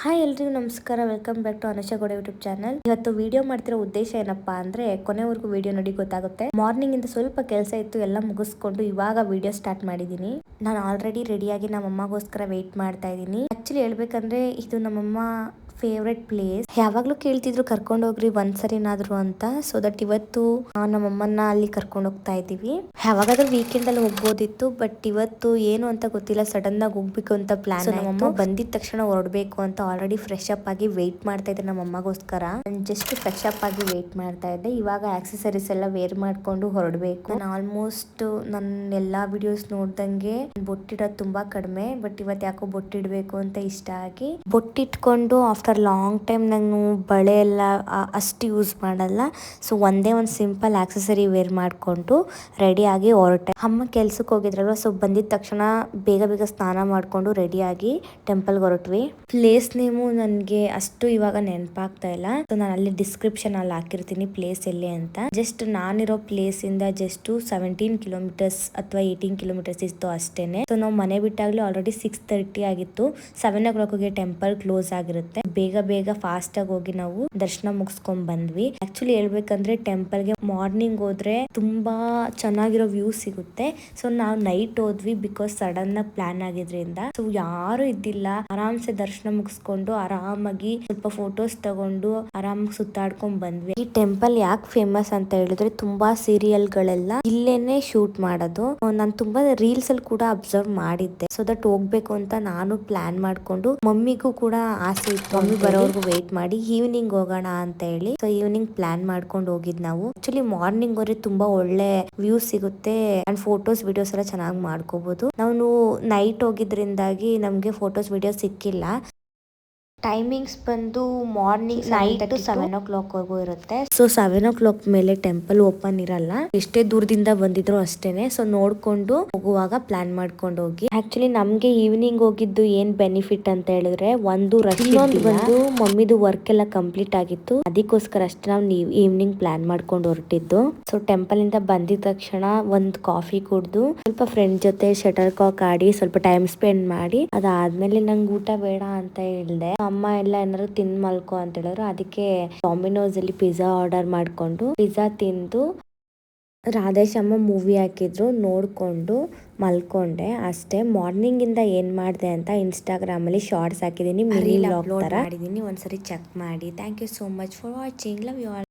Hi ಎಲ್ರಿಗೂ ನಮಸ್ಕಾರ, welcome back to Anusha Gowda YouTube channel. ಇವತ್ತು ವಿಡಿಯೋ ಮಾಡ್ತಿರೋ ಉದ್ದೇಶ ಏನಪ್ಪಾ ಅಂದ್ರೆ ಕೊನೆವರೆಗೂ ವಿಡಿಯೋ ನೋಡಿ ಗೊತ್ತಾಗುತ್ತೆ. ಮಾರ್ನಿಂಗ್ ಇಂದ ಸ್ವಲ್ಪ ಕೆಲಸ ಇತ್ತು, ಎಲ್ಲ ಮುಗಿಸ್ಕೊಂಡು ಇವಾಗ ವಿಡಿಯೋ ಸ್ಟಾರ್ಟ್ ಮಾಡಿದೀನಿ. ನಾನು ಆಲ್ರೆಡಿ ರೆಡಿಯಾಗಿ ನಮ್ಮ ಅಮ್ಮಗೋಸ್ಕರ ವೇಟ್ ಮಾಡ್ತಾ ಇದ್ದೀನಿ. ಆಕ್ಚುಲಿ ಹೇಳ್ಬೇಕಂದ್ರೆ ಇದು ನಮ್ಮಮ್ಮ ಫೇವ್ರೆಟ್ ಪ್ಲೇಸ್. ಯಾವಾಗ್ಲೂ ಕೇಳ್ತಿದ್ರು ಕರ್ಕೊಂಡು ಹೋಗ್ರಿ ಒಂದ್ಸರಿನಾದ್ರು ಅಂತ. ಸೊ ದಟ್ ಇವತ್ತು ನಮ್ಮಮ್ಮನ್ನ ಅಲ್ಲಿ ಕರ್ಕೊಂಡು ಹೋಗ್ತಾ ಇದೀವಿ. ಯಾವಾಗಾದ್ರೂ ವೀಕೆಂಡ್ ಅಲ್ಲಿ ಹೋಗ್ಬೋದಿತ್ತು, ಬಟ್ ಇವತ್ತು ಏನು ಅಂತ ಗೊತ್ತಿಲ್ಲ, ಸಡನ್ ಆಗಿ ಹೋಗ್ಬೇಕು ಅಂತ ಪ್ಲಾನ್. ನಮ್ಮಮ್ಮ ಬಂದಿದ ತಕ್ಷಣ ಹೊರಡ್ಬೇಕು ಅಂತ ಆಲ್ರೆಡಿ ಫ್ರೆಶ್ ಅಪ್ ಆಗಿ ವೇಟ್ ಮಾಡ್ತಾ ಇದ್ದೆ ನಮ್ಮ ಅಮ್ಮಗೋಸ್ಕರ. ಜಸ್ಟ್ ಫ್ರೆಶ್ ಅಪ್ ಆಗಿ ವೇಟ್ ಮಾಡ್ತಾ ಇದ್ದೆ. ಇವಾಗ ಆಕ್ಸೆಸರೀಸ್ ಎಲ್ಲ ವೇರ್ ಮಾಡ್ಕೊಂಡು ಹೊರಡ್ಬೇಕು. ನಾನು ಆಲ್ಮೋಸ್ಟ್ ನನ್ನ ಎಲ್ಲಾ ವಿಡಿಯೋಸ್ ನೋಡ್ದಂಗೆ ಬೊಟ್ಟಿಡೋದು ತುಂಬಾ ಕಡಿಮೆ, ಬಟ್ ಇವತ್ತು ಯಾಕೋ ಬೊಟ್ಟಿಡ್ಬೇಕು ಅಂತ ಇಷ್ಟ ಆಗಿ ಬೊಟ್ಟಿಟ್ಕೊಂಡು ಆಫ್ಟರ್ ಲಾಂಗ್ ಟೈಮ್ ನಾನು ಬಳೆ ಎಲ್ಲ ಅಷ್ಟು ಯೂಸ್ ಮಾಡಲ್ಲ. ಸೊ ಒಂದೇ ಒಂದು ಸಿಂಪಲ್ ಆಕ್ಸೆಸರಿ ವೇರ್ ಮಾಡ್ಕೊಂಡು ರೆಡಿ ಆಗಿ ಹೊರಟೆ. ಅಮ್ಮ ಕೆಲ್ಸಕ್ಕೆ ಹೋಗಿದ್ರಲ್ವ, ಸೊ ಬಂದಿದ ತಕ್ಷಣ ಬೇಗ ಬೇಗ ಸ್ನಾನ ಮಾಡ್ಕೊಂಡು ರೆಡಿ ಆಗಿ ಟೆಂಪಲ್ಗೆ ಹೊರಟ್ವಿ. ಪ್ಲೇಸ್ ನೇಮು ನನಗೆ ಅಷ್ಟು ಇವಾಗ ನೆನಪಾಗ್ತಾ ಇಲ್ಲ. ಸೊ ನಾನು ಅಲ್ಲಿ ಡಿಸ್ಕ್ರಿಪ್ಷನ್ ಅಲ್ಲಿ ಹಾಕಿರ್ತೀನಿ ಪ್ಲೇಸ್ ಎಲ್ಲಿ ಅಂತ. ಜಸ್ಟ್ ನಾನಿರೋ ಪ್ಲೇಸ್ ಇಂದ ಜಸ್ಟ್ 17 ಕಿಲೋಮೀಟರ್ಸ್ ಅಥವಾ 18 ಕಿಲೋಮೀಟರ್ಸ್ ಇತ್ತು ಅಷ್ಟೇನೆ. ಸೊ ನಾವು ಮನೆ ಬಿಟ್ಟಾಗ್ಲೂ ಆಲ್ರೆಡಿ 6:30 ಆಗಿತ್ತು. 7 o'clock ಟೆಂಪಲ್ ಕ್ಲೋಸ್ ಆಗಿರುತ್ತೆ. ಬೇಗ ಬೇಗ ಫಾಸ್ಟ್ ಆಗಿ ಹೋಗಿ ನಾವು ದರ್ಶನ ಮುಗಿಸ್ಕೊಂಡ್ ಬಂದ್ವಿ. ಆಕ್ಚುಲಿ ಹೇಳ್ಬೇಕಂದ್ರೆ ಟೆಂಪಲ್ಗೆ ಮಾರ್ನಿಂಗ್ ಹೋದ್ರೆ ತುಂಬಾ ಚೆನ್ನಾಗಿರೋ ವ್ಯೂ ಸಿಗುತ್ತೆ. ಸೊ ನಾವು ನೈಟ್ ಹೋದ್ವಿ, ಬಿಕಾಸ್ ಸಡನ್ ಆಗಿ ಪ್ಲಾನ್ ಆಗಿದ್ರಿಂದ. ಸೊ ಯಾರು ಇದ್ದಿಲ್ಲ, ಆರಾಮ್ಸೆ ದರ್ಶನ ಮುಗಿಸ್ಕೊಂಡು ಆರಾಮಾಗಿ ಸ್ವಲ್ಪ ಫೋಟೋಸ್ ತಗೊಂಡು ಆರಾಮಾಗಿ ಸುತ್ತಾಡ್ಕೊಂಡ್ ಬಂದ್ವಿ. ಈ ಟೆಂಪಲ್ ಯಾಕೆ ಫೇಮಸ್ ಅಂತ ಹೇಳಿದ್ರೆ ತುಂಬಾ ಸೀರಿಯಲ್ ಗಳೆಲ್ಲ ಇಲ್ಲೇನೆ ಶೂಟ್ ಮಾಡೋದು. ನಾನು ತುಂಬಾ ರೀಲ್ಸ್ ಅಲ್ಲಿ ಕೂಡ ಅಬ್ಸರ್ವ್ ಮಾಡಿದ್ದೆ. ಸೊ ದಟ್ ಹೋಗ್ಬೇಕು ಅಂತ ನಾನು ಪ್ಲಾನ್ ಮಾಡ್ಕೊಂಡು, ಮಮ್ಮಿಗೂ ಕೂಡ ಆಸೆ ಇತ್ತು, ಮಮ್ಮಿ ಬರೋವರೆಗೂ ವೇಟ್ ಮಾಡಿ ಈವ್ನಿಂಗ್ ಹೋಗೋಣ ಅಂತ ಹೇಳಿ. ಸೊ ಈವ್ನಿಂಗ್ ಪ್ಲಾನ್ ಮಾಡ್ಕೊಂಡು ಹೋಗಿದ್ ನಾವು. ಆಕ್ಚುಲಿ ಮಾರ್ನಿಂಗ್ ಹೋದ್ರೆ ತುಂಬಾ ಒಳ್ಳೆ ವ್ಯೂ ಸಿಗುತ್ತೆ ಅಂಡ್ ಫೋಟೋಸ್ ವಿಡಿಯೋಸ್ ಎಲ್ಲ ಚೆನ್ನಾಗಿ ಮಾಡ್ಕೋಬಹುದು. ನಾವು ನೈಟ್ ಹೋಗಿದ್ರಿಂದಾಗಿ ನಮ್ಗೆ ಫೋಟೋಸ್ ವಿಡಿಯೋ ಸಿಕ್ಕಿಲ್ಲ. ಟೈಮಿಂಗ್ಸ್ ಬಂದು ಮಾರ್ನಿಂಗ್ ನೈಟ್ 7 o'clock ವರೆಗೂ ಇರುತ್ತೆ. ಸೊ 7 o'clock ಮೇಲೆ ಟೆಂಪಲ್ ಓಪನ್ ಇರಲ್ಲ. ಎಷ್ಟೇ ದೂರದಿಂದ ಬಂದಿದ್ರು ಅಷ್ಟೇನೆ. ಸೊ ನೋಡ್ಕೊಂಡು ಹೋಗುವಾಗ ಪ್ಲಾನ್ ಮಾಡ್ಕೊಂಡು ಹೋಗಿ. ಆಕ್ಚುಲಿ ನಮ್ಗೆ ಈವ್ನಿಂಗ್ ಹೋಗಿದ್ದು ಏನ್ ಬೆನಿಫಿಟ್ ಅಂತ ಹೇಳಿದ್ರೆ, ಒಂದು ರಶ್ ಬಂದು ಮಮ್ಮಿದು ವರ್ಕ್ ಎಲ್ಲ ಕಂಪ್ಲೀಟ್ ಆಗಿತ್ತು, ಅದಕ್ಕೋಸ್ಕರ ಅಷ್ಟೇ ನಾವು ಈವ್ನಿಂಗ್ ಪ್ಲಾನ್ ಮಾಡ್ಕೊಂಡು ಹೊರಟಿದ್ದು. ಸೊ ಟೆಂಪಲ್ ಇಂದ ಬಂದಿದ ತಕ್ಷಣ ಒಂದ್ ಕಾಫಿ ಕುಡ್ದು ಸ್ವಲ್ಪ ಫ್ರೆಂಡ್ ಜೊತೆ ಶಟಲ್ ಕಾಕ್ ಆಡಿ ಸ್ವಲ್ಪ ಟೈಮ್ ಸ್ಪೆಂಡ್ ಮಾಡಿ, ಅದಾದ್ಮೇಲೆ ನಂಗೆ ಊಟ ಬೇಡ ಅಂತ ಹೇಳ್ದೆ. ಅಮ್ಮ ಎಲ್ಲ ಏನಾದ್ರು ತಿಂದ್ ಮಲ್ಕೋ ಅಂತ ಹೇಳಿದ್ರು. ಅದಕ್ಕೆ ಡಾಮಿನೋಸ್ ಅಲ್ಲಿ ಪಿಜ್ಜಾ ಆರ್ಡರ್ ಮಾಡ್ಕೊಂಡು ಪಿಜ್ಜಾ ತಿಂದು ರಾಧೇಶಮ್ಮ ಮೂವಿ ಹಾಕಿದ್ರು, ನೋಡ್ಕೊಂಡು ಮಲ್ಕೊಂಡೆ ಅಷ್ಟೇ. ಮಾರ್ನಿಂಗ್ ಇಂದ ಏನ್ ಮಾಡಿದೆ ಅಂತ ಇನ್ಸ್ಟಾಗ್ರಾಮ್ ಅಲ್ಲಿ ಶಾರ್ಟ್ಸ್ ಹಾಕಿದೀನಿ, ಮಿನಿ ವ್ಲಾಗ್ ತರ ಮಾಡಿದೀನಿ, ಒಂದ್ಸರಿ ಚೆಕ್ ಮಾಡಿ. Thank you so much for watching. Love you all.